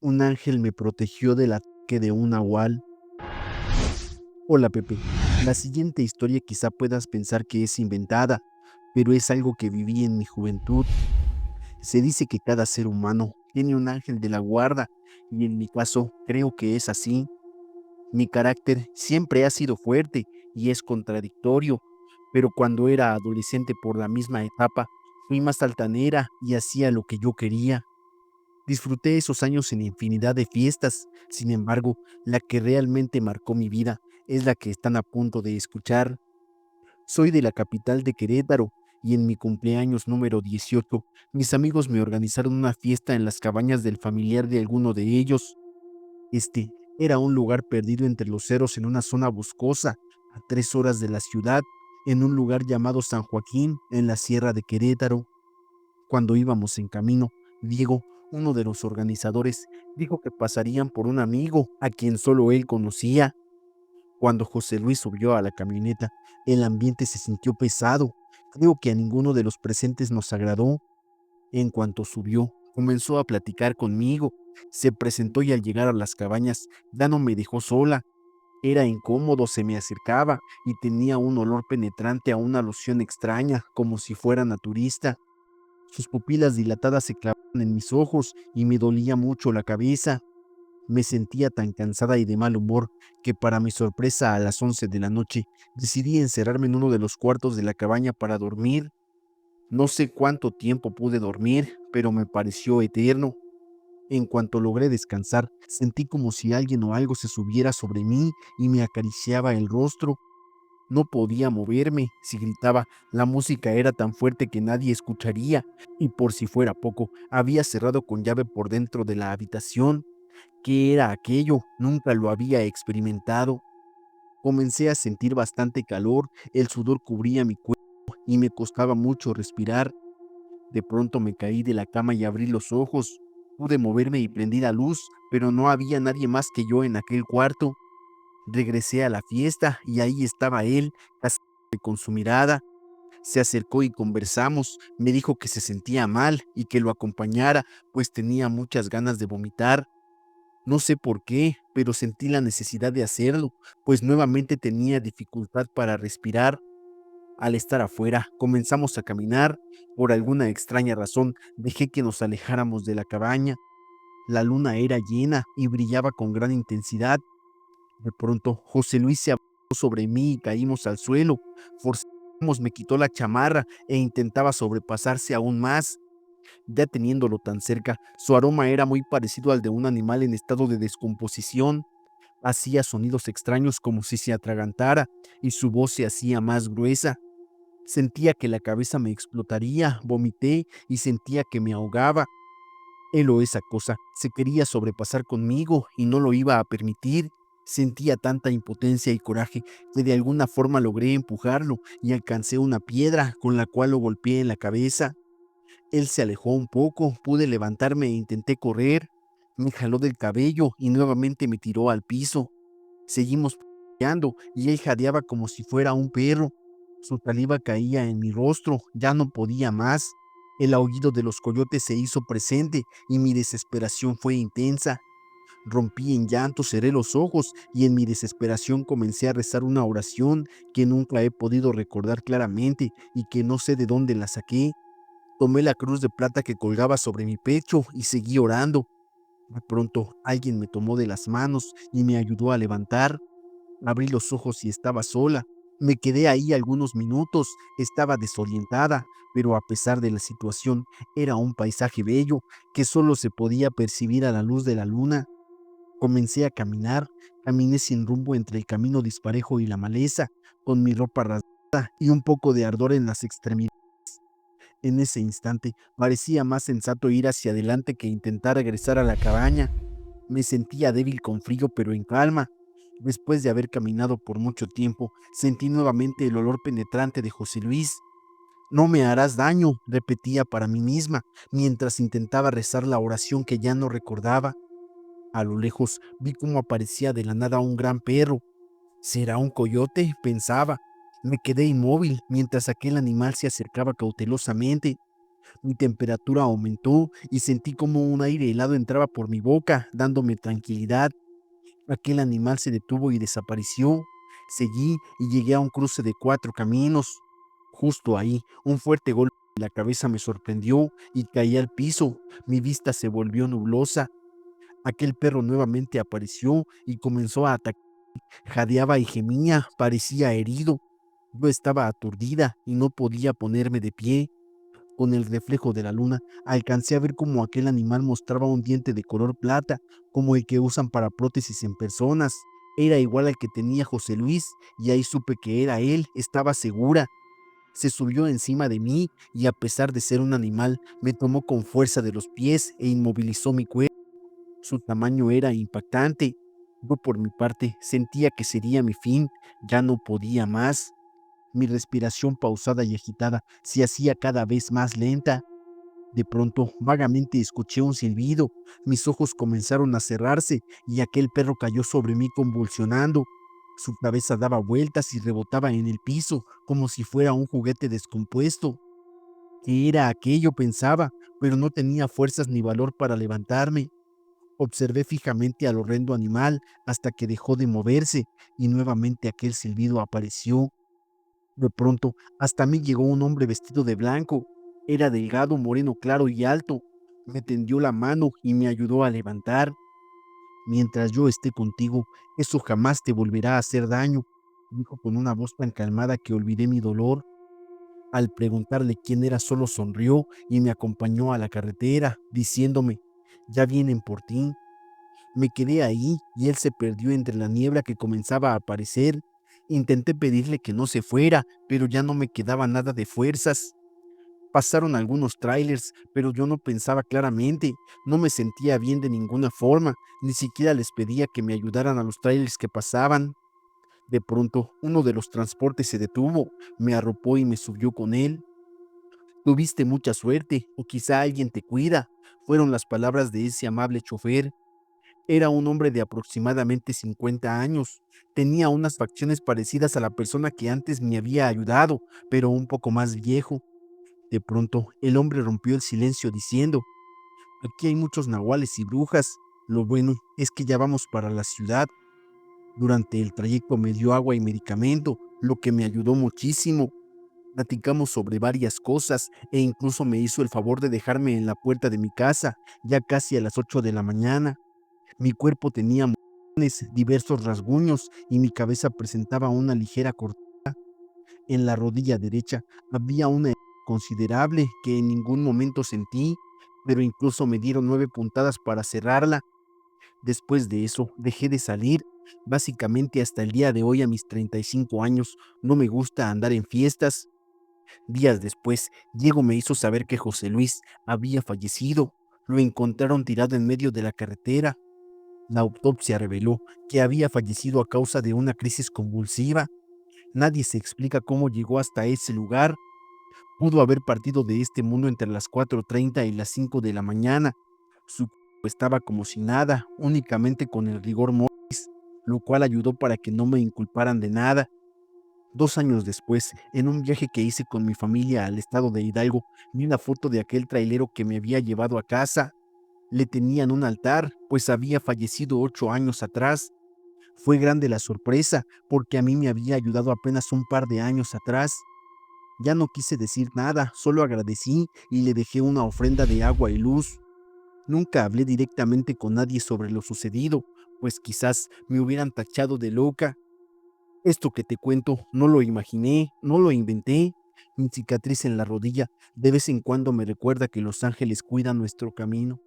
Un ángel me protegió del ataque de un nahual. Hola Pepe, la siguiente historia quizá puedas pensar que es inventada, pero es algo que viví en mi juventud. Se dice que cada ser humano tiene un ángel de la guarda y en mi caso creo que es así. Mi carácter siempre ha sido fuerte y es contradictorio, pero cuando era adolescente por la misma etapa, fui más altanera y hacía lo que yo quería. Disfruté esos años en infinidad de fiestas, sin embargo, la que realmente marcó mi vida es la que están a punto de escuchar. Soy de la capital de Querétaro y en mi cumpleaños número 18, mis amigos me organizaron una fiesta en las cabañas del familiar de alguno de ellos. Este era un lugar perdido entre los ceros en una zona boscosa, a 3 horas de la ciudad, en un lugar llamado San Joaquín, en la sierra de Querétaro. Cuando íbamos en camino, Diego, uno de los organizadores, dijo que pasarían por un amigo a quien solo él conocía. Cuando José Luis subió a la camioneta, el ambiente se sintió pesado. Creo que a ninguno de los presentes nos agradó. En cuanto subió, comenzó a platicar conmigo. Se presentó y al llegar a las cabañas, ya no me dejó sola. Era incómodo, se me acercaba y tenía un olor penetrante a una loción extraña, como si fuera naturista. Sus pupilas dilatadas se clavaban en mis ojos y me dolía mucho la cabeza. Me sentía tan cansada y de mal humor que para mi sorpresa a las 11 de la noche decidí encerrarme en uno de los cuartos de la cabaña para dormir. No sé cuánto tiempo pude dormir, pero me pareció eterno. En cuanto logré descansar, sentí como si alguien o algo se subiera sobre mí y me acariciaba el rostro. No podía moverme. Si gritaba, la música era tan fuerte que nadie escucharía, y por si fuera poco, había cerrado con llave por dentro de la habitación. ¿Qué era aquello? Nunca lo había experimentado. Comencé a sentir bastante calor, el sudor cubría mi cuerpo y me costaba mucho respirar. De pronto me caí de la cama y abrí los ojos. Pude moverme y prendí la luz, pero no había nadie más que yo en aquel cuarto. Regresé a la fiesta y ahí estaba él, casándose con su mirada. Se acercó y conversamos. Me dijo que se sentía mal y que lo acompañara, pues tenía muchas ganas de vomitar. No sé por qué, pero sentí la necesidad de hacerlo, pues nuevamente tenía dificultad para respirar. Al estar afuera, comenzamos a caminar. Por alguna extraña razón, dejé que nos alejáramos de la cabaña. La luna era llena y brillaba con gran intensidad. De pronto, José Luis se abalanzó sobre mí y caímos al suelo. Forzamos, me quitó la chamarra e intentaba sobrepasarse aún más. Ya teniéndolo tan cerca, su aroma era muy parecido al de un animal en estado de descomposición. Hacía sonidos extraños como si se atragantara y su voz se hacía más gruesa. Sentía que la cabeza me explotaría, vomité y sentía que me ahogaba. Él o esa cosa se quería sobrepasar conmigo y no lo iba a permitir. Sentía tanta impotencia y coraje que de alguna forma logré empujarlo y alcancé una piedra con la cual lo golpeé en la cabeza. Él se alejó un poco, pude levantarme e intenté correr. Me jaló del cabello y nuevamente me tiró al piso. Seguimos peleando y él jadeaba como si fuera un perro. Su saliva caía en mi rostro, ya no podía más. El aullido de los coyotes se hizo presente y mi desesperación fue intensa. Rompí en llanto, cerré los ojos y en mi desesperación comencé a rezar una oración que nunca he podido recordar claramente y que no sé de dónde la saqué. Tomé la cruz de plata que colgaba sobre mi pecho y seguí orando. De pronto alguien me tomó de las manos y me ayudó a levantar. Abrí los ojos y estaba sola. Me quedé ahí algunos minutos, estaba desorientada, pero a pesar de la situación, era un paisaje bello que solo se podía percibir a la luz de la luna. Comencé a caminar, caminé sin rumbo entre el camino disparejo y la maleza, con mi ropa rasgada y un poco de ardor en las extremidades. En ese instante parecía más sensato ir hacia adelante que intentar regresar a la cabaña. Me sentía débil con frío, pero en calma. Después de haber caminado por mucho tiempo, sentí nuevamente el olor penetrante de José Luis. No me harás daño, repetía para mí misma, mientras intentaba rezar la oración que ya no recordaba. A lo lejos vi cómo aparecía de la nada un gran perro. ¿Será un coyote?, pensaba. Me quedé inmóvil mientras aquel animal se acercaba cautelosamente. Mi temperatura aumentó y sentí como un aire helado entraba por mi boca, dándome tranquilidad. Aquel animal se detuvo y desapareció. Seguí y llegué a un cruce de 4 caminos. Justo ahí, un fuerte golpe en la cabeza me sorprendió y caí al piso. Mi vista se volvió nublosa. Aquel perro nuevamente apareció y comenzó a atacar. Jadeaba y gemía, parecía herido. Yo estaba aturdida y no podía ponerme de pie. Con el reflejo de la luna, alcancé a ver cómo aquel animal mostraba un diente de color plata, como el que usan para prótesis en personas. Era igual al que tenía José Luis, y ahí supe que era él, estaba segura. Se subió encima de mí y a pesar de ser un animal, me tomó con fuerza de los pies e inmovilizó mi cuerpo. Su tamaño era impactante. Yo por mi parte sentía que sería mi fin, ya no podía más. Mi respiración pausada y agitada se hacía cada vez más lenta. De pronto, vagamente escuché un silbido. Mis ojos comenzaron a cerrarse y aquel perro cayó sobre mí convulsionando. Su cabeza daba vueltas y rebotaba en el piso como si fuera un juguete descompuesto. ¿Qué era aquello? Pensaba, pero no tenía fuerzas ni valor para levantarme. Observé fijamente al horrendo animal hasta que dejó de moverse y nuevamente aquel silbido apareció. De pronto, hasta mí llegó un hombre vestido de blanco. Era delgado, moreno claro y alto. Me tendió la mano y me ayudó a levantar. Mientras yo esté contigo, eso jamás te volverá a hacer daño, dijo con una voz tan calmada que olvidé mi dolor. Al preguntarle quién era, solo sonrió y me acompañó a la carretera, diciéndome, ya vienen por ti. Me quedé ahí y él se perdió entre la niebla que comenzaba a aparecer. Intenté pedirle que no se fuera, pero ya no me quedaba nada de fuerzas. Pasaron algunos tráilers, pero yo no pensaba claramente, no me sentía bien de ninguna forma, ni siquiera les pedía que me ayudaran a los tráilers que pasaban. De pronto, uno de los transportes se detuvo, me arropó y me subió con él. Tuviste mucha suerte, o quizá alguien te cuida, fueron las palabras de ese amable chofer. Era un hombre de aproximadamente 50 años. Tenía unas facciones parecidas a la persona que antes me había ayudado, pero un poco más viejo. De pronto, el hombre rompió el silencio diciendo, aquí hay muchos nahuales y brujas. Lo bueno es que ya vamos para la ciudad. Durante el trayecto me dio agua y medicamento, lo que me ayudó muchísimo. Platicamos sobre varias cosas e incluso me hizo el favor de dejarme en la puerta de mi casa, ya casi a las 8 de la mañana. Mi cuerpo tenía moretones, diversos rasguños y mi cabeza presentaba una ligera cortada. En la rodilla derecha había una herida considerable que en ningún momento sentí, pero incluso me dieron 9 puntadas para cerrarla. Después de eso, dejé de salir. Básicamente hasta el día de hoy, a mis 35 años, no me gusta andar en fiestas. Días después, Diego me hizo saber que José Luis había fallecido. Lo encontraron tirado en medio de la carretera. La autopsia reveló que había fallecido a causa de una crisis convulsiva. Nadie se explica cómo llegó hasta ese lugar. Pudo haber partido de este mundo entre las 4:30 y las 5 de la mañana. Su cuerpo estaba como si nada, únicamente con el rigor mortis, lo cual ayudó para que no me inculparan de nada. 2 años después, en un viaje que hice con mi familia al estado de Hidalgo, vi una foto de aquel trailero que me había llevado a casa. Le tenían un altar, pues había fallecido 8 años atrás. Fue grande la sorpresa, porque a mí me había ayudado apenas un par de años atrás. Ya no quise decir nada, solo agradecí y le dejé una ofrenda de agua y luz. Nunca hablé directamente con nadie sobre lo sucedido, pues quizás me hubieran tachado de loca. Esto que te cuento no lo imaginé, no lo inventé. Mi cicatriz en la rodilla de vez en cuando me recuerda que los ángeles cuidan nuestro camino.